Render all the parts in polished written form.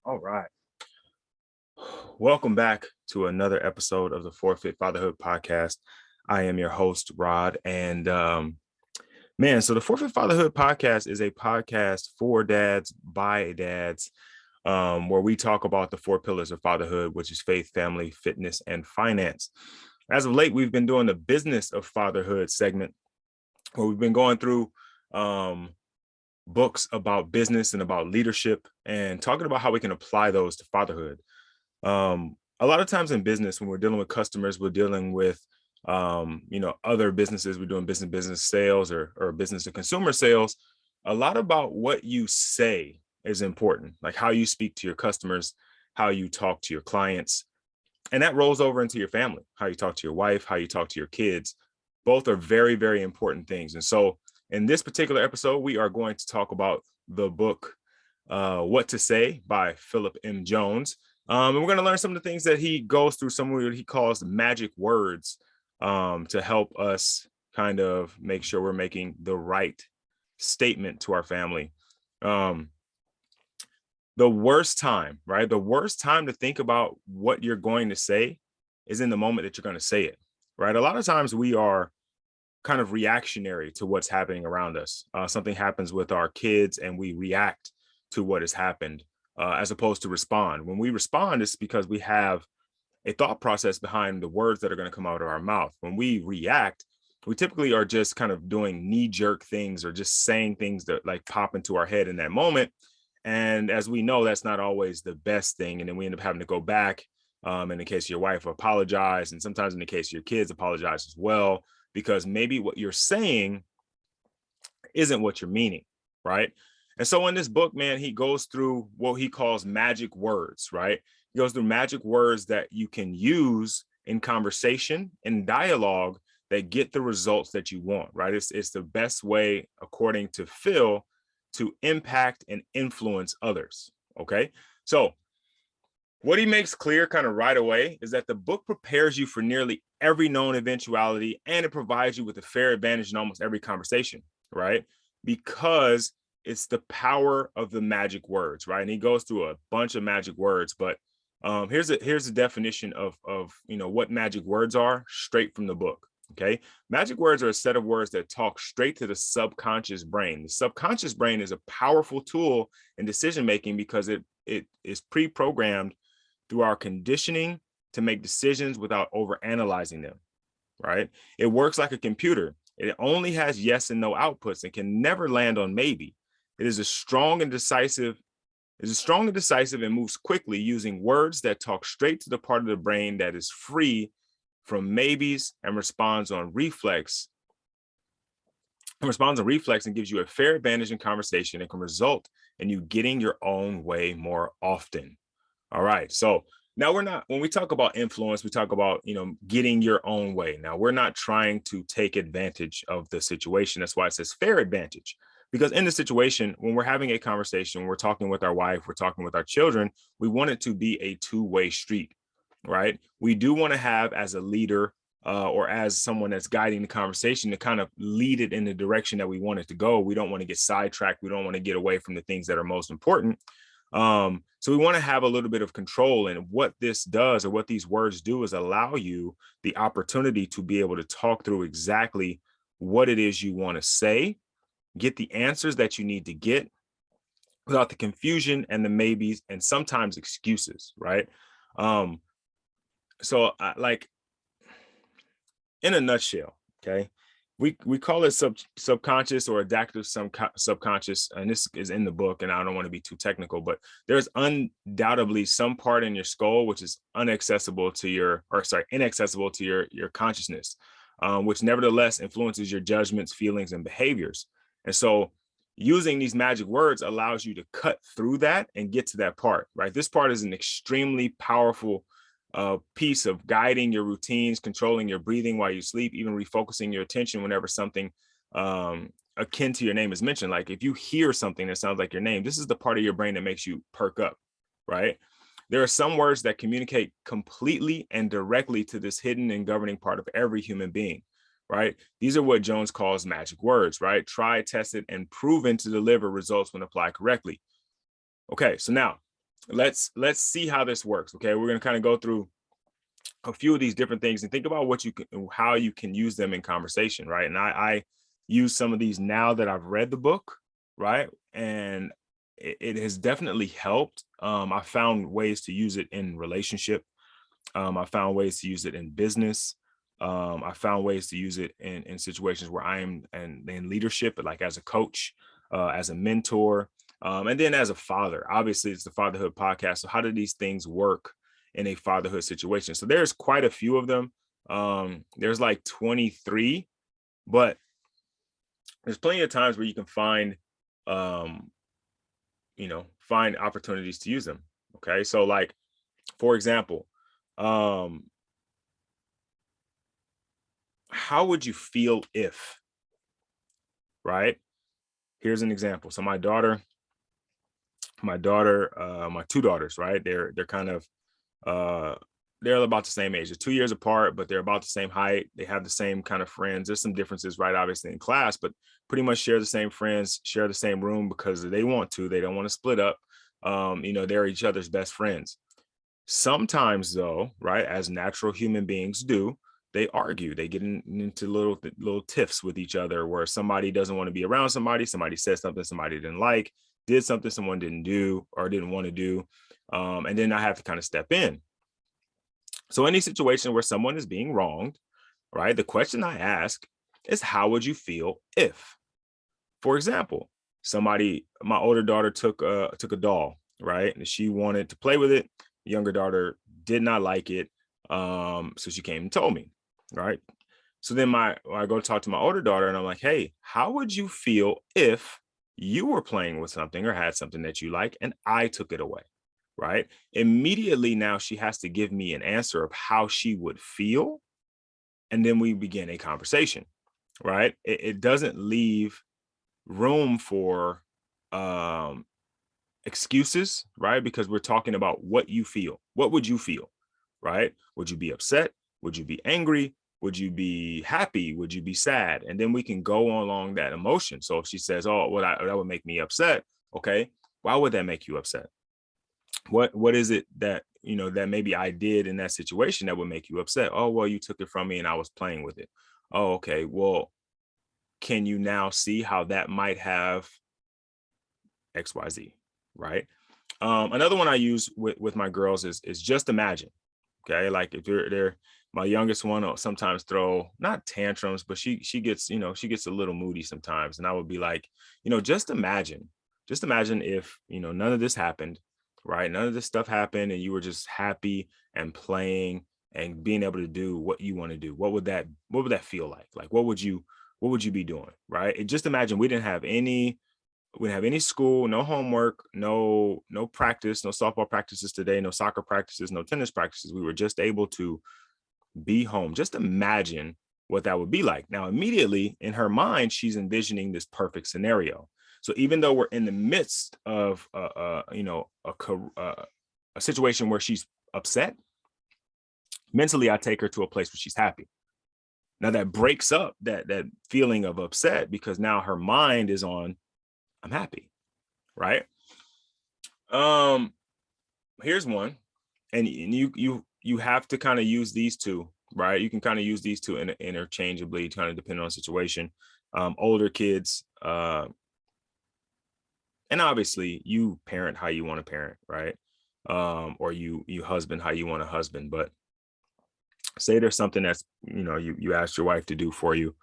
All right. Welcome back to another episode of the Forfeit Fatherhood podcast. I am your host, Rod. So the Forfeit Fatherhood podcast is a podcast for dads by dads, where we talk about the four pillars of fatherhood, which is faith, family, fitness, and finance. As of late, we've been doing the business of fatherhood segment, where we've been going through books about business and about leadership and talking about how we can apply those to fatherhood. A lot of times in business, when we're dealing with customers, we're dealing with, other businesses, we're doing business sales or business to consumer sales. A lot about what you say is important, like how you speak to your customers, how you talk to your clients, and that rolls over into your family, how you talk to your wife, how you talk to your kids. Both are very, very important things. And so in this particular episode, we are going to talk about the book, What to Say by Philip M. Jones. And we're going to learn some of the things that he goes through, some of what he calls magic words, to help us kind of make sure we're making the right statement to our family. The worst time, right? The worst time to think about what you're going to say is in the moment that you're going to say it, right? A lot of times we are kind of reactionary to what's happening around us. Something happens with our kids and we react to what has happened, as opposed to respond. When we respond, it's because we have a thought process behind the words that are going to come out of our mouth. When we react, we typically are just kind of doing knee-jerk things or just saying things that like pop into our head in that moment. And as we know, that's not always the best thing. And then we end up having to go back, in the case of your wife, apologize. And sometimes in the case of your kids, apologize as well, because maybe what you're saying isn't what you're meaning, right? And so in this book, man, he goes through what he calls magic words, right? He goes through magic words that you can use in conversation and dialogue that get the results that you want, right? It's the best way, according to Phil, to impact and influence others, okay? So what he makes clear kind of right away is that the book prepares you for nearly every known eventuality, and it provides you with a fair advantage in almost every conversation, right? Because it's the power of the magic words, right? And he goes through a bunch of magic words, but here's a definition of what magic words are straight from the book. Okay, magic words are a set of words that talk straight to the subconscious brain. The subconscious brain is a powerful tool in decision making because it is pre-programmed through our conditioning to make decisions without overanalyzing them, right? It works like a computer. It only has yes and no outputs and can never land on maybe. It is strong and decisive and moves quickly using words that talk straight to the part of the brain that is free from maybes and responds on reflex and gives you a fair advantage in conversation and can result in you getting your own way more often. All right. So now when we talk about influence, we talk about, getting your own way. Now we're not trying to take advantage of the situation. That's why it says fair advantage. Because in the situation, when we're having a conversation, we're talking with our wife, we're talking with our children, we want it to be a two-way street, right? We do want to have, as a leader, or as someone that's guiding the conversation, to kind of lead it in the direction that we want it to go. We don't want to get sidetracked. We don't want to get away from the things that are most important. So we want to have a little bit of control. And what this does, or what these words do, is allow you the opportunity to be able to talk through exactly what it is you want to say, get the answers that you need to get without the confusion and the maybes and sometimes excuses, right? Like, in a nutshell, okay, we call it subconscious or adaptive subconscious, and this is in the book, and I don't want to be too technical, but there's undoubtedly some part in your skull which is inaccessible to your consciousness, which nevertheless influences your judgments, feelings, and behaviors. And so using these magic words allows you to cut through that and get to that part, right? This part is an extremely powerful piece of guiding your routines, controlling your breathing while you sleep, even refocusing your attention whenever something akin to your name is mentioned. Like if you hear something that sounds like your name, this is the part of your brain that makes you perk up, right? There are some words that communicate completely and directly to this hidden and governing part of every human being, right? These are what Jones calls magic words, right? Tried, tested, and proven to deliver results when applied correctly. Okay, so now let's see how this works. Okay, we're going to kind of go through a few of these different things and think about what you can, how you can use them in conversation, right? And I use some of these now that I've read the book, right? And it has definitely helped. I found ways to use it in relationship. I found ways to use it in business. I found ways to use it in situations where I am in leadership, like as a coach, as a mentor, and then as a father. Obviously, it's the Fatherhood podcast. So, how do these things work in a fatherhood situation? So, there's quite a few of them. There's like 23, but there's plenty of times where you can find, um, find opportunities to use them. Okay, so like for example, um, how would you feel if, right? Here's an example. So my two daughters, right? They're kind of uh they're about the same age. They're 2 years apart, but they're about the same height. They have the same kind of friends. There's some differences, right? Obviously in class, but pretty much share the same friends, share the same room because they want to. They don't want to split up. They're each other's best friends. Sometimes, though, right, as natural human beings do, they argue. They get into little tiffs with each other, where somebody doesn't want to be around somebody. Somebody says something somebody didn't like, did something someone didn't do or didn't want to do, and then I have to kind of step in. So, any situation where someone is being wronged, right, the question I ask is, how would you feel if? For example, my older daughter took a doll, right? And she wanted to play with it. The younger daughter did not like it. So she came and told me, right? So then I go talk to my older daughter and I'm like, hey, how would you feel if you were playing with something or had something that you like and I took it away? Right. Immediately now she has to give me an answer of how she would feel. And then we begin a conversation. Right. It doesn't leave room for um excuses, right? Because we're talking about what you feel. What would you feel? Right? Would you be upset? Would you be angry? Would you be happy? Would you be sad? And then we can go along that emotion. So if she says, oh, that would make me upset, okay, why would that make you upset? What is it that that maybe I did in that situation that would make you upset? Oh, well, you took it from me and I was playing with it. Oh, okay. Well, can you now see how that might have XYZ, right? Another one I use with my girls is just imagine. Okay, like if they're my youngest one will sometimes throw not tantrums, but she gets she gets a little moody sometimes, and I would be like, just imagine if none of this happened, right? None of this stuff happened, and you were just happy and playing and being able to do what you want to do. What would that feel like? Like what would you be doing, right? Just imagine we didn't have any school, no homework, no practice, no softball practices today, no soccer practices, no tennis practices. We were just able to be home. Just imagine what that would be like. Now, immediately in her mind, she's envisioning this perfect scenario. So even though we're in the midst of a situation where she's upset, mentally I take her to a place where she's happy. Now that breaks up that feeling of upset because now her mind is on I'm happy, right? Um, Here's one, and you have to kind of use these two, right? You can kind of use these two interchangeably, kind of depending on the situation. Older kids, and obviously you parent how you want to parent, right? Or you husband how you want to husband. But say there's something that's you asked your wife to do for you,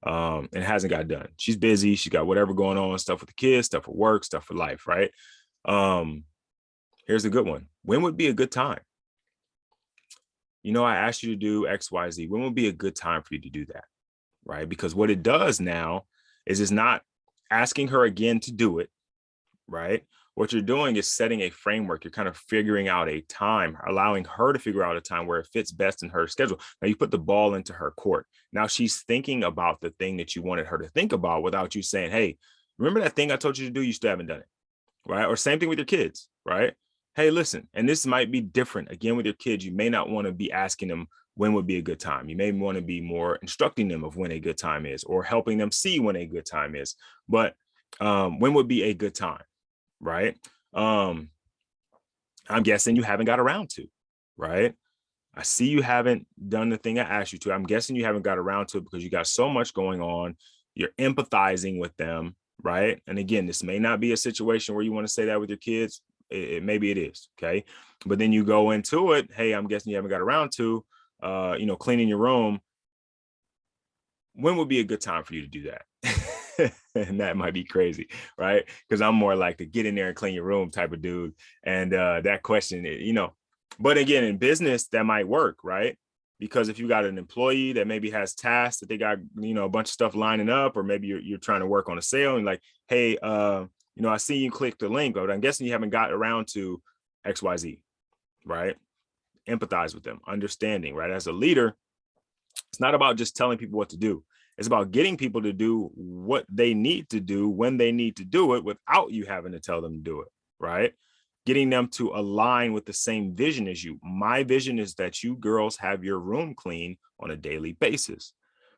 and it hasn't got done. She's busy. She got whatever going on, stuff with the kids, stuff for work, stuff for life, right? Um, Here's a good one. When would be a good time? I asked you to do XYZ. When would be a good time for you to do that? Right. Because what it does now is it's not asking her again to do it. Right. What you're doing is setting a framework. You're kind of figuring out a time, allowing her to figure out a time where it fits best in her schedule. Now you put the ball into her court. Now she's thinking about the thing that you wanted her to think about without you saying, hey, remember that thing I told you to do? You still haven't done it. Right. Or same thing with your kids. Right. Hey, listen, and this might be different again with your kids. You may not want to be asking them when would be a good time. You may want to be more instructing them of when a good time is or helping them see when a good time is. But when would be a good time? Right. Um, I'm guessing you haven't got around to, right? I see you haven't done the thing I asked you to. I'm guessing you haven't got around to it because you got so much going on. You're empathizing with them, right? And again, this may not be a situation where you want to say that with your kids. Maybe it is, okay? But then you go into it, hey, I'm guessing you haven't got around to, cleaning your room. When would be a good time for you to do that? And that might be crazy, right? Because I'm more like the get in there and clean your room type of dude. And that question, but again, in business, that might work, right? Because if you got an employee that maybe has tasks that they got, a bunch of stuff lining up, or maybe you're trying to work on a sale and like, hey, I see you click the link, but I'm guessing you haven't got around to XYZ, right? Empathize with them, understanding, right? As a leader, it's not about just telling people what to do. It's about getting people to do what they need to do when they need to do it without you having to tell them to do it, right? Getting them to align with the same vision as you. My vision is that you girls have your room clean on a daily basis.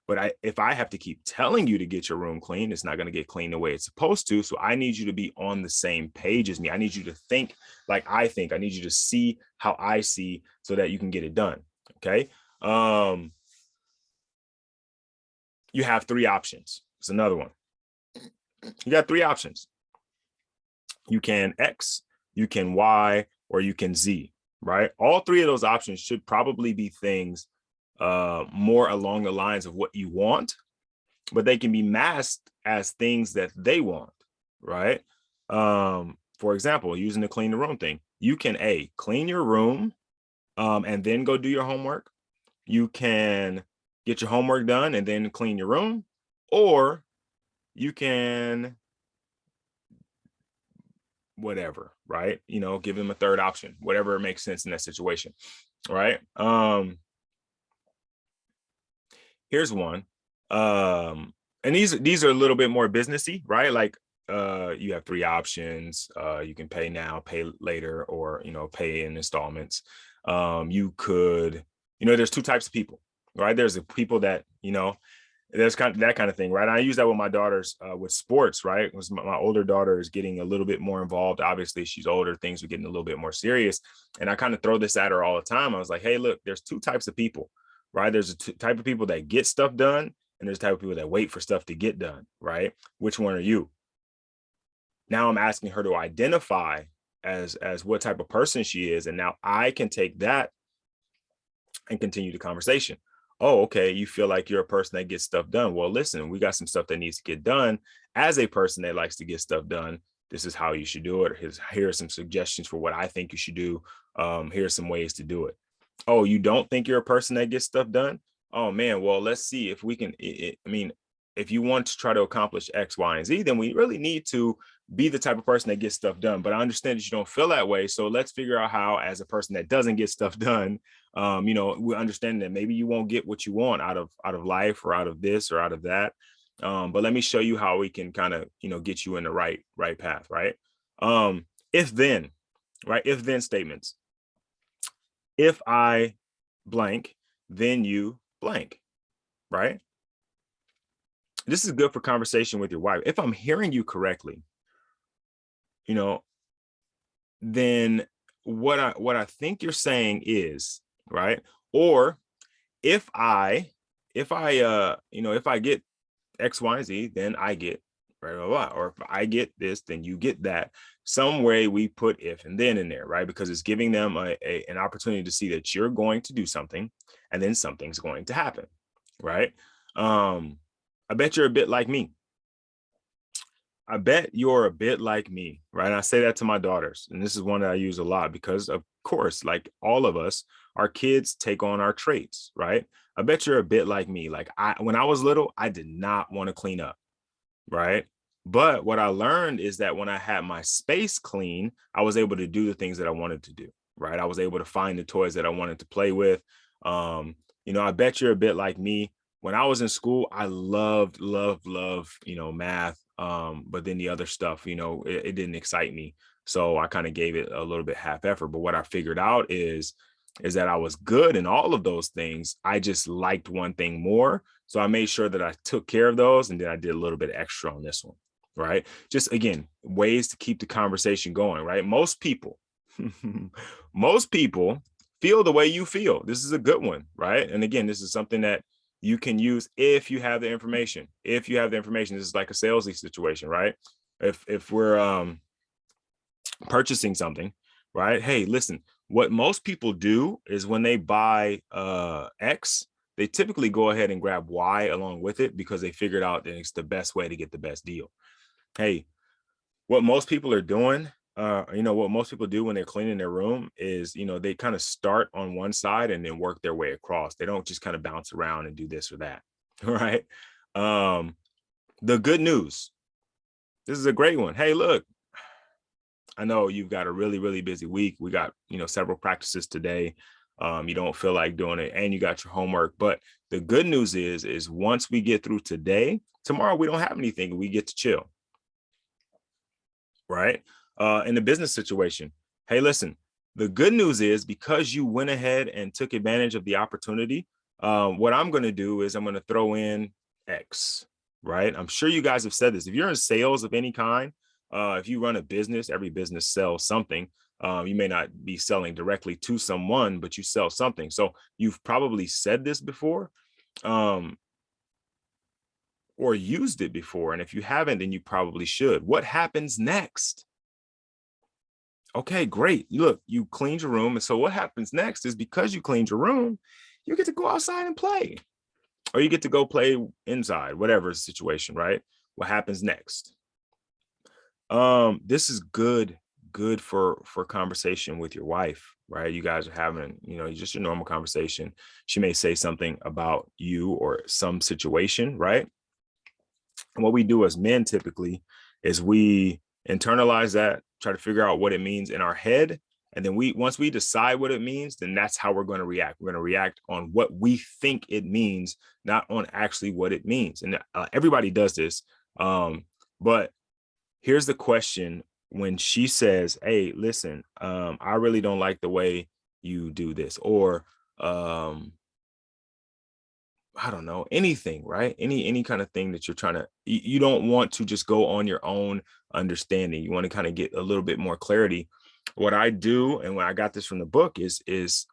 But if I have to keep telling you to get your room clean, it's not going to get clean the way it's supposed to. So I need you to be on the same page as me. I need you to think like I think. I need you to see how I see so that you can get it done. Okay. You have three options. It's another one. You got three options. You can X, you can Y, or you can Z, right? All three of those options should probably be things more along the lines of what you want, but they can be masked as things that they want, right? For example, using the clean the room thing, you can clean your room and then go do your homework. You can get your homework done and then clean your room, or you can whatever, right? Give them a third option, whatever makes sense in that situation, right? Here's one. And these are a little bit more businessy, right? Like you have three options. You can pay now, pay later, or pay in installments. You could, there's two types of people, right? There's the people that, there's kind of that kind of thing, right? I use that with my daughters with sports, right? Because my older daughter is getting a little bit more involved. Obviously, she's older, things are getting a little bit more serious. And I kind of throw this at her all the time. I was like, hey, look, there's two types of people, right? There's a type of people that get stuff done, and there's a type of people that wait for stuff to get done, right? Which one are you? Now I'm asking her to identify as what type of person she is. And now I can take that and continue the conversation. Oh, okay. You feel like you're a person that gets stuff done. Well, listen, we got some stuff that needs to get done. As a person that likes to get stuff done, this is how you should do it. Here are some suggestions for what I think you should do. Here's some ways to do it. Oh, you don't think you're a person that gets stuff done? Oh man, well, let's see if we can. If you want to try to accomplish X, Y, and Z, then we really need to be the type of person that gets stuff done. But I understand that you don't feel that way. So let's figure out how, as a person that doesn't get stuff done, we understand that maybe you won't get what you want out of life or out of this or out of that. But let me show you how we can kind of, get you in the right path, right? If then, right? If then statements. If I blank, then you blank, right? This is good for conversation with your wife. If I'm hearing you correctly, then what I think you're saying is, right? Or if I get X, Y, and Z, then I get blah, blah, blah. Or if I get this, then you get that. Some way we put if and then in there, right? Because it's giving them an opportunity to see that you're going to do something and then something's going to happen, right? I bet you're a bit like me. I bet you're a bit like me, right? And I say that to my daughters, and this is one that I use a lot because, of course, like all of us, our kids take on our traits, right? I bet you're a bit like me. Like when I was little, I did not want to clean up, right? But what I learned is that when I had my space clean, I was able to do the things that I wanted to do, right? I was able to find the toys that I wanted to play with. I bet you're a bit like me. When I was in school, I loved, math. But then the other stuff, it didn't excite me. So I kind of gave it a little bit half effort. But what I figured out is that I was good in all of those things. I just liked one thing more. So I made sure that I took care of those. And then I did a little bit extra on this one, right? Just again, ways to keep the conversation going, right? Most people, Most people feel the way you feel. This is a good one, right? And again, this is something that you can use if you have the information. If you have the information, this is like a salesy situation, right? If we're purchasing something, right? Hey, listen, what most people do is when they buy X, they typically go ahead and grab Y along with it because they figured out that it's the best way to get the best deal. Hey, what most people are doing, what most people do when they're cleaning their room is, they kind of start on one side and then work their way across. They don't just kind of bounce around and do this or that, right? Um, the good news, this is a great one. Hey, look, I know you've got a really, really busy week. We got, several practices today. You don't feel like doing it and you got your homework. But the good news is once we get through today, tomorrow we don't have anything. We get to chill, right? In the business situation, hey, listen, the good news is because you went ahead and took advantage of the opportunity, what I'm going to do is I'm going to throw in X, right? I'm sure you guys have said this. If you're in sales of any kind, if you run a business, every business sells something. You may not be selling directly to someone, but you sell something. So you've probably said this before or used it before. And if you haven't, then you probably should. What happens next? Okay, great. Look, you cleaned your room. And so what happens next is because you cleaned your room, you get to go outside and play, or you get to go play inside, whatever situation, right? What happens next? This is good for conversation with your wife, right? You guys are having, just a normal conversation. She may say something about you or some situation, right? And what we do as men typically is we internalize that, try to figure out what it means in our head. And then once we decide what it means, then that's how we're going to react. We're going to react on what we think it means, not on actually what it means. And everybody does this. But here's the question when she says, hey, listen, I really don't like the way you do this, or I don't know, anything, right? Any kind of thing that you're trying to, you don't want to just go on your own understanding. You want to kind of get a little bit more clarity. What I do, and when I got this from the book, is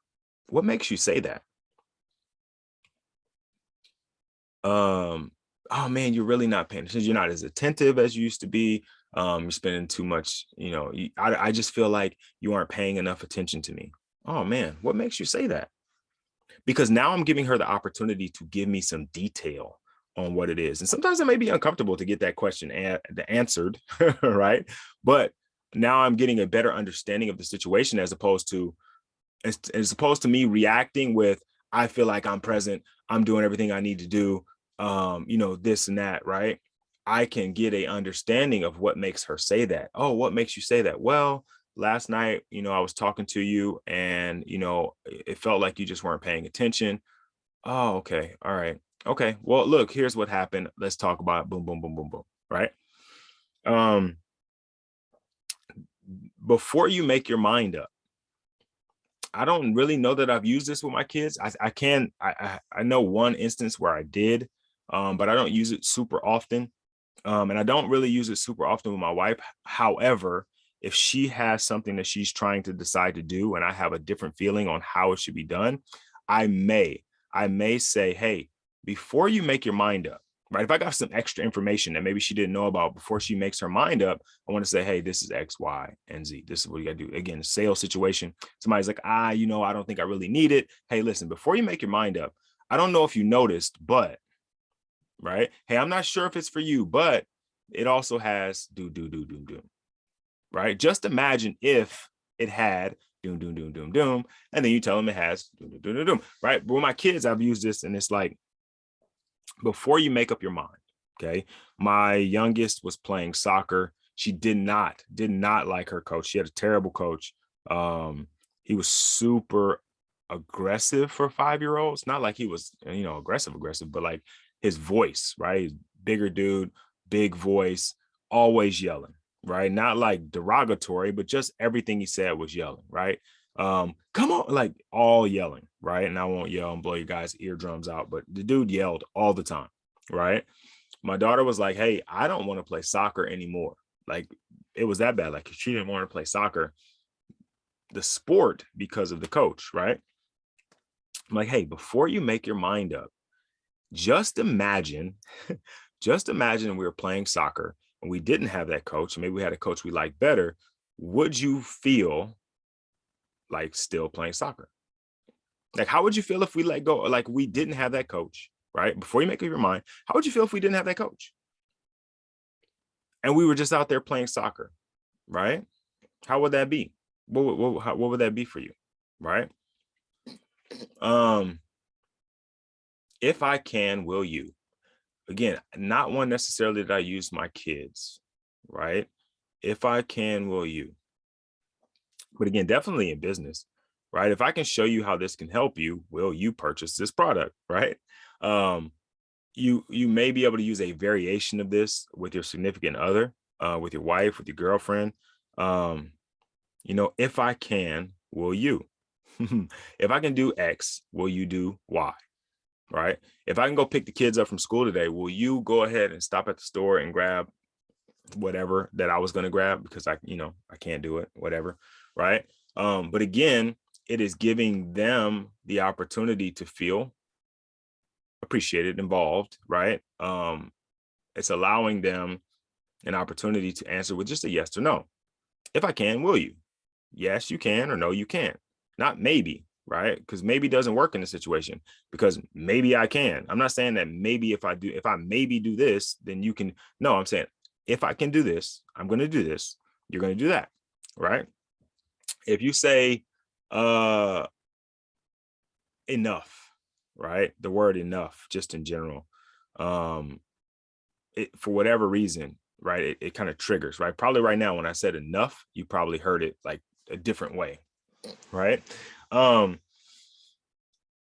what makes you say that? Oh man, you're really not paying attention. You're not as attentive as you used to be. You're spending too much, I just feel like you aren't paying enough attention to me. Oh man, what makes you say that? Because now I'm giving her the opportunity to give me some detail on what it is. And sometimes it may be uncomfortable to get that question answered, right? But now I'm getting a better understanding of the situation as opposed to me reacting with, I feel like I'm present, I'm doing everything I need to do, this and that, right? I can get a understanding of what makes her say that. Oh, what makes you say that? Well, last night, I was talking to you and, it felt like you just weren't paying attention. Oh, okay. All right. Okay. Well, look, here's what happened. Let's talk about it. Boom, boom, boom, boom, boom. Right. Um, Before you make your mind up, I don't really know that I've used this with my kids. I know one instance where I did, but I don't use it super often. And I don't really use it super often with my wife. However, if she has something that she's trying to decide to do and I have a different feeling on how it should be done, I may say, hey, before you make your mind up, right? If I got some extra information that maybe she didn't know about before she makes her mind up, I want to say, hey, this is X, Y, and Z. This is what you got to do. Again, sales situation. Somebody's like, I don't think I really need it. Hey, listen, before you make your mind up, I don't know if you noticed, but right. Hey, I'm not sure if it's for you, but it also has do, right? Just imagine if it had doom, and then you tell them it has doom, right? But with my kids, I've used this, and it's like, before you make up your mind, okay? My youngest was playing soccer. She did not like her coach. She had a terrible coach. He was super aggressive for 5-year-olds. Not like he was, aggressive, but like his voice, right? He's bigger dude, big voice, always yelling, right? Not like derogatory, but just everything he said was yelling, right? Come on, like all yelling, right? And I won't yell and blow you guys' eardrums out, but the dude yelled all the time, right? My daughter was like, hey, I don't want to play soccer anymore. Like, it was that bad. Like, she didn't want to play soccer. the sport because of the coach, right? I'm like, hey, before you make your mind up, just imagine, just imagine we were playing soccer and we didn't have that coach. Maybe we had a coach we liked better. Would you feel like still playing soccer? Like, how would you feel if we let go? Like, we didn't have that coach, right? Before you make up your mind, how would you feel if we didn't have that coach and we were just out there playing soccer, right? How would that be? What would that be for you, right? Um, if I can, will you? Again, not one necessarily that I use my kids, right? If I can, will you? But again, definitely in business, right? If I can show you how this can help you, will you purchase this product, right? Um, you may be able to use a variation of this with your significant other, with your wife, with your girlfriend. Um, if I can, will you? If I can do X, will you do Y? Right? If I can go pick the kids up from school today, will you go ahead and stop at the store and grab whatever that I was going to grab because I can't do it, whatever, right? But again, it is giving them the opportunity to feel appreciated, involved, right? It's allowing them an opportunity to answer with just a yes or no. If I can, will you? Yes, you can, or no, you can't. Not maybe, right? Because maybe doesn't work in the situation because maybe I can. I'm not saying that maybe if I maybe do this, then you can. No, I'm saying if I can do this, I'm going to do this. You're going to do that, right? If you say enough, right? The word enough, just in general, um, for whatever reason, right? It kind of triggers, right? Probably right now when I said enough, you probably heard it like a different way, right? Um,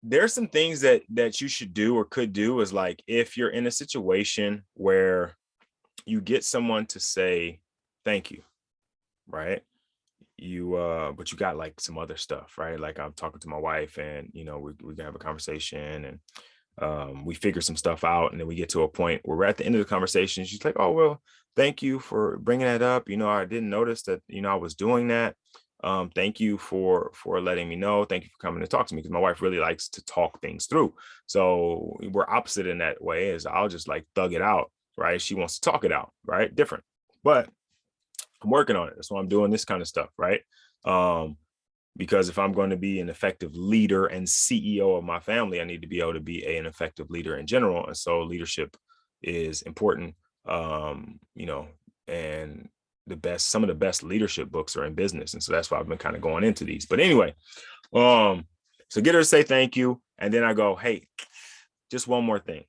there's some things that you should do or could do is like if you're in a situation where you get someone to say thank you, right? But you got like some other stuff, right? Like I'm talking to my wife and we can have a conversation and we figure some stuff out and then we get to a point where we're at the end of the conversation. She's like, oh, well, thank you for bringing that up. I didn't notice that, I was doing that. Thank you for letting me know. Thank you for coming to talk to me because my wife really likes to talk things through. So we're opposite in that way is I'll just like thug it out, right? She wants to talk it out, right? Different, but I'm working on it. That's why I'm doing this kind of stuff, right? Because if I'm going to be an effective leader and CEO of my family, I need to be able to be an effective leader in general. And so leadership is important. And some of the best leadership books are in business. And so that's why I've been kind of going into these. But anyway, so get her to say thank you. And then I go, hey, just one more thing.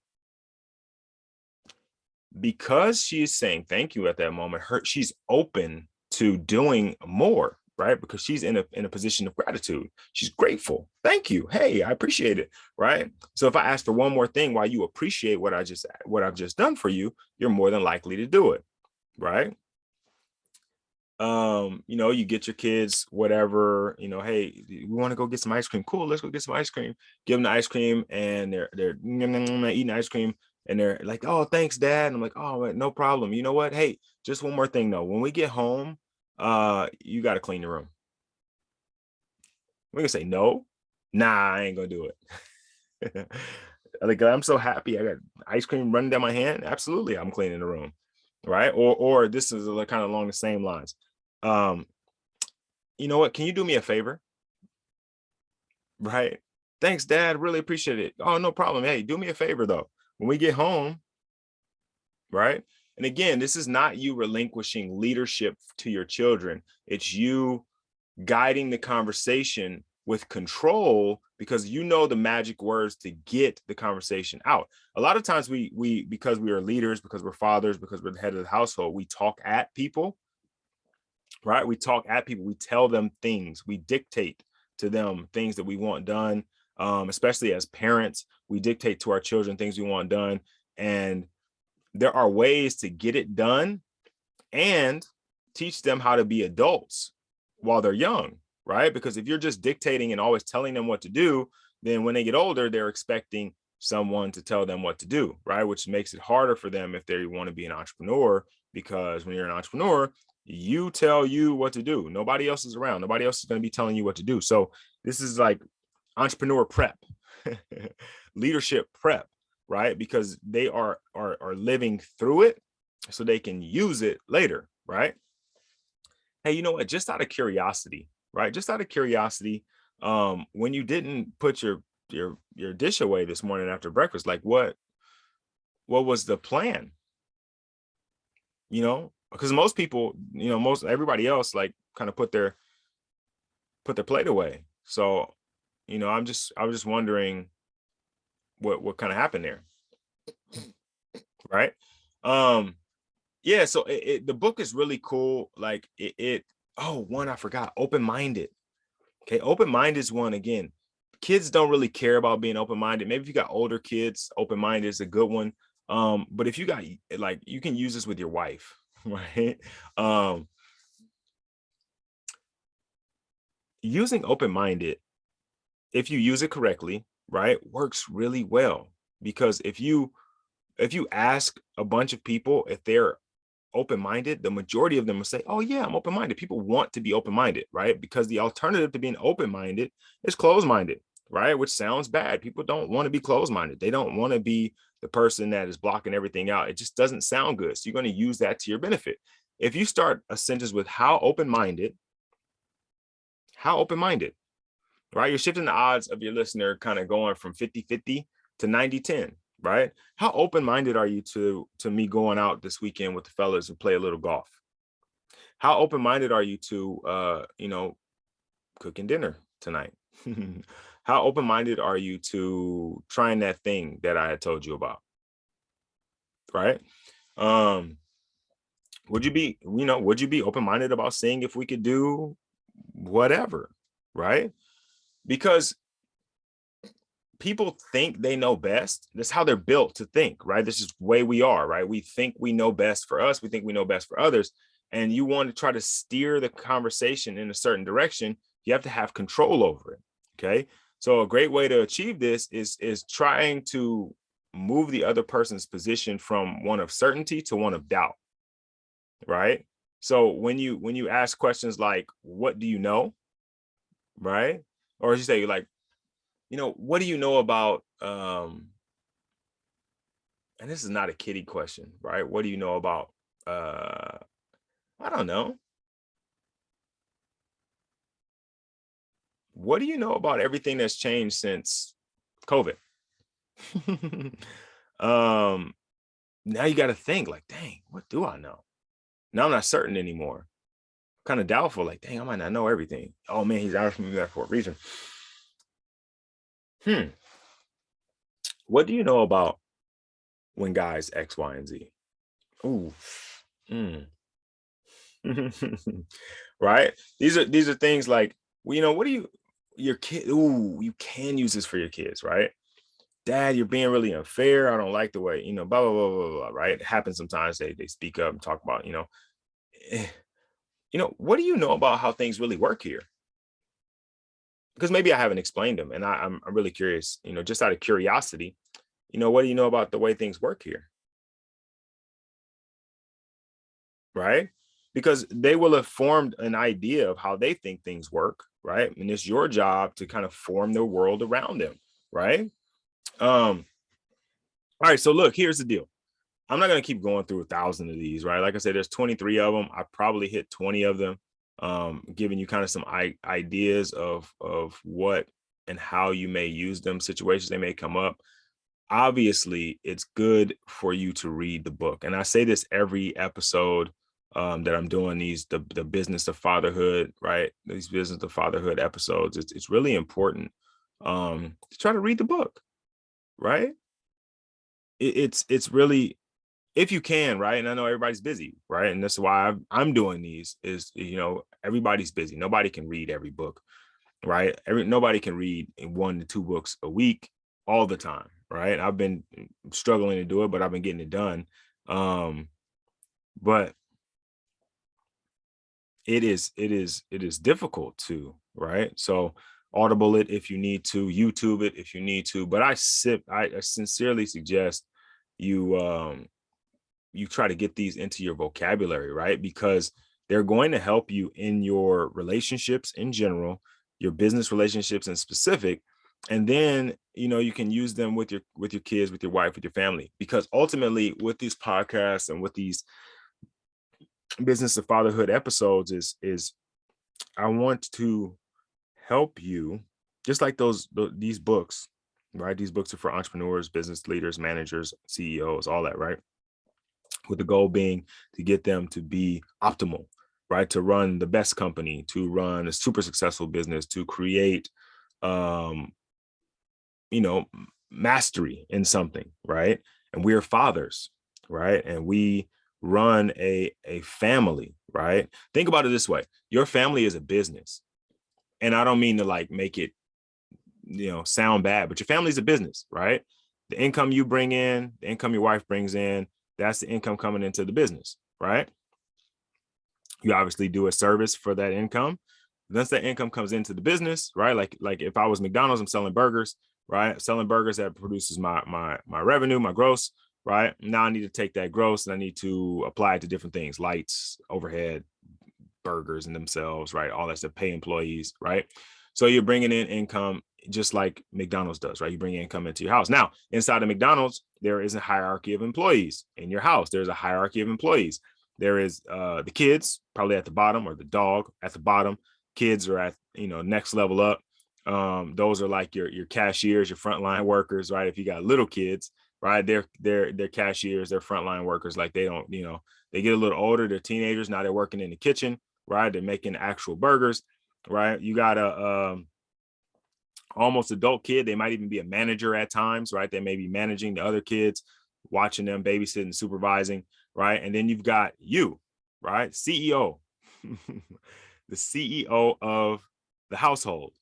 Because she's saying thank you at that moment, she's open to doing more, right? Because she's in a position of gratitude. She's grateful. Thank you. Hey, I appreciate it. Right. So if I ask for one more thing while you appreciate what I've just done for you, you're more than likely to do it. Right. You get your kids, whatever, hey, we want to go get some ice cream. Cool, let's go get some ice cream. Give them the ice cream and they're eating ice cream and they're like, oh, thanks, Dad. And I'm like, oh, no problem. You know what? Hey, just one more thing though. When we get home, you got to clean the room. We're gonna say no. Nah, I ain't gonna do it. Like I'm so happy. I got ice cream running down my hand. Absolutely, I'm cleaning the room. Right. Or this is kind of along the same lines. Um, you know what? Can you do me a favor? Right. Thanks, Dad. Really appreciate it. Oh, no problem. Hey, do me a favor though. When we get home, right? And again, this is not you relinquishing leadership to your children. It's you guiding the conversation with control because you know the magic words to get the conversation out. A lot of times we because we are leaders, because we're fathers, because we're the head of the household, we talk at people, right? We talk at people, we tell them things, we dictate to them things that we want done. Especially as parents, we dictate to our children things we want done. And there are ways to get it done and teach them how to be adults while they're young, right? Because if you're just dictating and always telling them what to do, then when they get older, they're expecting someone to tell them what to do, right? Which makes it harder for them if they want to be an entrepreneur, because when you're an entrepreneur, You tell you what to do. Nobody else is around. Nobody else is going to be telling you what to do. So this is like entrepreneur prep, leadership prep, right? Because they are living through it so they can use it later, right? Hey, you know what? Just out of curiosity, right? Just out of curiosity, when you didn't put your dish away this morning after breakfast, like what was the plan? You know, because most people, most everybody else like kind of put their plate away. So, I was just wondering what kind of happened there, right? Um, yeah, so the book is really cool. Like oh, one I forgot, open-minded. Okay, open-minded is one again. Kids don't really care about being open-minded. Maybe if you got older kids, open-minded is a good one. But if you got like you can use this with your wife, right? Um, Using open-minded, if you use it correctly, right, works really well. Because if you ask a bunch of people if they're open-minded, the majority of them will say, oh yeah, I'm open-minded. People want to be open-minded, right? Because the alternative to being open-minded is closed-minded, right? Which sounds bad. People don't want to be closed-minded. They don't want to be the person that is blocking everything out. It just doesn't sound good. So you're going to use that to your benefit. If you start a sentence with how open-minded, right? You're shifting the odds of your listener kind of going from 50-50 to 90-10, right? How open-minded are you to me going out this weekend with the fellas and play a little golf? How open-minded are you to cooking dinner tonight? How open-minded are you to trying that thing that I had told you about? Right? Um, would you be open-minded about seeing if we could do whatever? Right? Because people think they know best. That's how they're built to think, right? This is the way we are, right? We think we know best for us. We think we know best for others. And you want to try to steer the conversation in a certain direction. You have to have control over it. Okay. So a great way to achieve this is trying to move the other person's position from one of certainty to one of doubt, right? So when you ask questions like, what do you know? Right? Or you say like, what do you know about and this is not a kiddie question, right? What do you know about uh I don't know. What do you know about everything that's changed since COVID? um Now you got to think like, dang, what do I know? Now I'm not certain anymore. Kind of doubtful, like, dang, I might not know everything. Oh man, he's asking me that for a reason. Hmm. What do you know about when guys X, Y, and Z? Ooh. Mm. Right? These are things like, well, what do your kid, ooh, you can use this for your kids, right? Dad, you're being really unfair. I don't like the way, blah, blah, blah, blah, blah, right? It happens sometimes they speak up and talk about, eh, what do you know about how things really work here? Because maybe I haven't explained them and I'm really curious, just out of curiosity, what do you know about the way things work here? Right? Because they will have formed an idea of how they think things work, right? And it's your job to kind of form their world around them, right? Um, all right, so look, here's the deal. I'm not gonna keep going through 1,000 of these, right? Like I said, there's 23 of them. I probably hit 20 of them, giving you kind of some ideas of what and how you may use them, situations they may come up. Obviously it's good for you to read the book. And I say this every episode that I'm doing the business of fatherhood, right? These business of fatherhood episodes. It's really important to try to read the book, right? It's really if you can, right? And I know everybody's busy, right? And that's why I'm doing these is, everybody's busy. Nobody can read every book, right? Nobody can read in 1 to 2 books a week all the time, right? I've been struggling to do it, but I've been getting it done. But it is difficult to, right? So audible it if you need to, YouTube it if you need to, but I sincerely suggest you you try to get these into your vocabulary, right? Because They're going to help you in your relationships in general, your business relationships in specific. And then, you can use them with your kids, with your wife, with your family, because ultimately with these podcasts and with these business of fatherhood episodes is I want to help you, just like these books, right? These books are for entrepreneurs, business leaders, managers, CEOs, all that, right? With the goal being to get them to be optimal, right? To run the best company, to run a super successful business, to create, um, mastery in something, right? And we're fathers, right? And we run a family, right? Think about it this way: your family is a business, and I don't mean to like make it sound bad, but your family is a business, right? The income you bring in, the income your wife brings in, that's the income coming into the business, right? You obviously do a service for that income. Once that income comes into the business, right? Like if I was McDonald's, I'm selling burgers, right? Selling burgers, that produces my revenue, my gross, right? Now I need to take that gross and I need to apply it to different things: lights, overhead, burgers in themselves, right? All that stuff, pay employees, right? So you're bringing in income just like McDonald's does, right? You bring income into your house. Now, inside of McDonald's, there is a hierarchy of employees. In your house, there's a hierarchy of employees. There is the kids probably at the bottom, or the dog at the bottom. Kids are at next level up. Those are like your cashiers, your frontline workers, right? If you got little kids, right, they're cashiers, they're frontline workers. Like they don't, they get a little older, they're teenagers now, they're working in the kitchen, right? They're making actual burgers, right? You got a almost adult kid. They might even be a manager at times, right? They may be managing the other kids, watching them, babysitting, supervising, right? And then you've got you, right? CEO, the CEO of the household,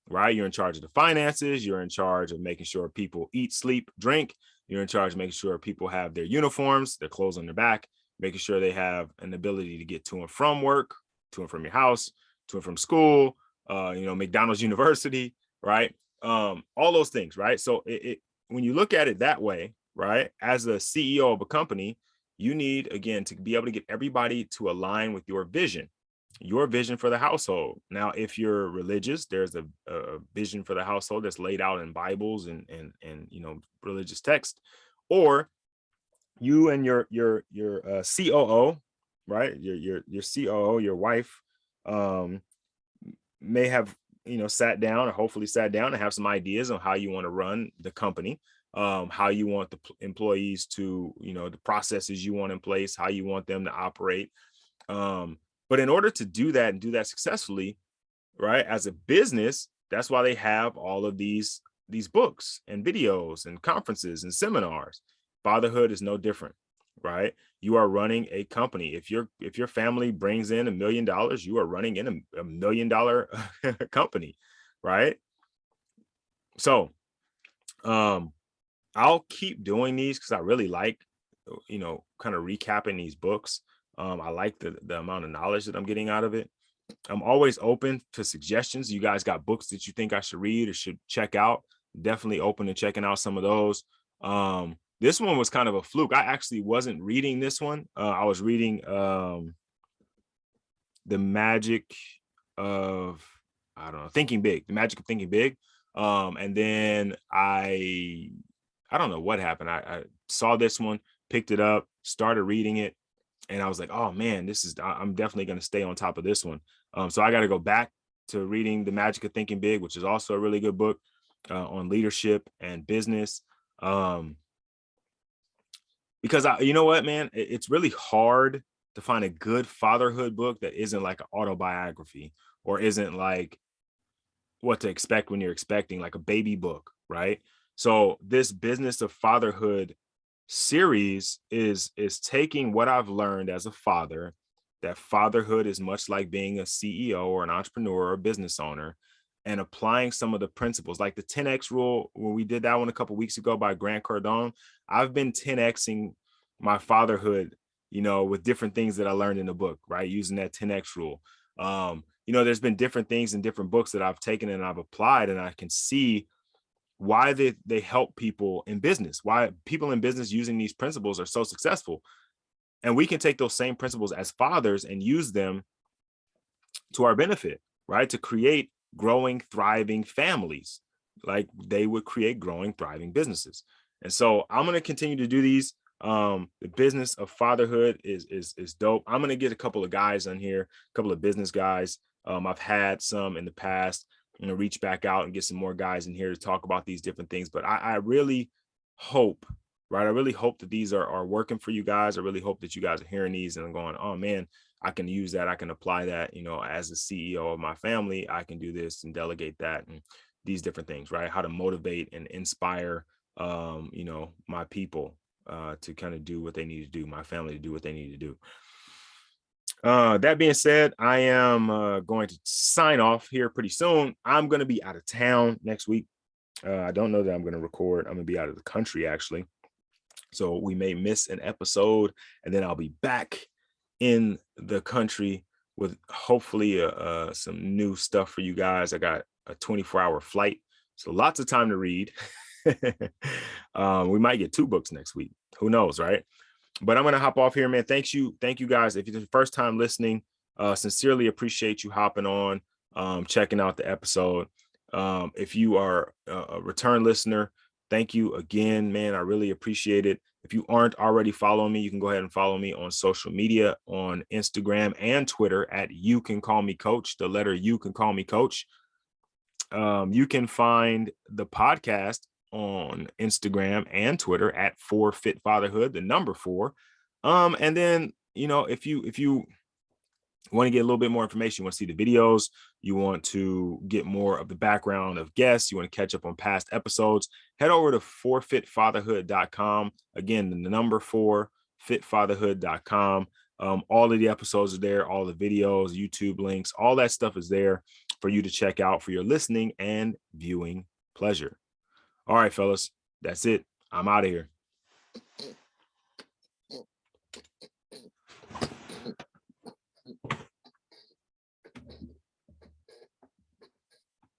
right? You're in charge of the finances. You're in charge of making sure people eat, sleep, drink. You're in charge of making sure people have their uniforms, their clothes on their back, making sure they have an ability to get to and from work, to and from your house, to and from school, McDonald's University, right? All those things, right? So when you look at it that way, right, as a CEO of a company, you need, again, to be able to get everybody to align with your vision for the household. Now, if you're religious, there's a vision for the household that's laid out in Bibles and religious text. Or you and your COO, right? Your COO, your wife, may have sat down, or hopefully sat down, and have some ideas on how you want to run the company, how you want the employees to, the processes you want in place, how you want them to operate. But in order to do that and do that successfully, right, as a business, that's why they have all of these books and videos and conferences and seminars. Fatherhood is no different, right? You are running a company. If your family brings in $1 million, you are running in a $1 million company, right? So I'll keep doing these because I really like, kind of recapping these books. I like the amount of knowledge that I'm getting out of it. I'm always open to suggestions. You guys got books that you think I should read or should check out? Definitely open to checking out some of those. This one was kind of a fluke. I actually wasn't reading this one. I was reading The Magic of, I don't know, Thinking Big, The Magic of Thinking Big. And then I don't know what happened. I saw this one, picked it up, started reading it, and I was like, oh man, I'm definitely going to stay on top of this one. So I got to go back to reading The Magic of Thinking Big, which is also a really good book on leadership and business. Because you know what, man, it's really hard to find a good fatherhood book that isn't like an autobiography, or isn't like what to expect when you're expecting, like a baby book, right? So this business of fatherhood series is taking what I've learned as a father, that fatherhood is much like being a CEO or an entrepreneur or a business owner, and applying some of the principles, like the 10x rule. When we did that one a couple of weeks ago by Grant Cardone, I've been 10xing my fatherhood, with different things that I learned in the book, right? Using that 10x rule. There's been different things in different books that I've taken and I've applied, and I can see why they help people in business, why people in business using these principles are so successful. And we can take those same principles as fathers and use them to our benefit, right? To create growing, thriving families, like they would create growing, thriving businesses. And so I'm going to continue to do these. The business of fatherhood is dope. I'm going to get a couple of guys on here, a couple of business guys. I've had some in the past. I'm going to reach back out and get some more guys in here to talk about these different things. But I really hope, right? I really hope that these are working for you guys. I really hope that you guys are hearing these and going, oh man, I can use that. I can apply that, as a CEO of my family, I can do this and delegate that and these different things, right? How to motivate and inspire, my people to kind of do what they need to do, my family to do what they need to do. That being said, I am going to sign off here pretty soon. I'm going to be out of town next week. I don't know that I'm going to record. I'm going to be out of the country, actually. So we may miss an episode, and then I'll be back in the country with hopefully some new stuff for you guys. I got a 24-hour flight, so lots of time to read. We might get 2 books next week. Who knows, right? But I'm going to hop off here, man. Thank you guys. If it's the first time listening, sincerely appreciate you hopping on, checking out the episode. If you are a return listener, thank you again, man. I really appreciate it. If you aren't already following me, you can go ahead and follow me on social media, on Instagram and Twitter at You Can Call Me Coach, the letter You Can Call Me Coach. You can find the podcast on Instagram and Twitter at 4Fit Fatherhood, the number 4. And then, if you want to get a little bit more information, you want to see the videos, you want to get more of the background of guests, you want to catch up on past episodes, head over to 4fitfatherhood.com. Again, the number 4fitfatherhood.com. All of the episodes are there, all the videos, YouTube links, all that stuff is there for you to check out for your listening and viewing pleasure. All right, fellas, that's it. I'm out of here.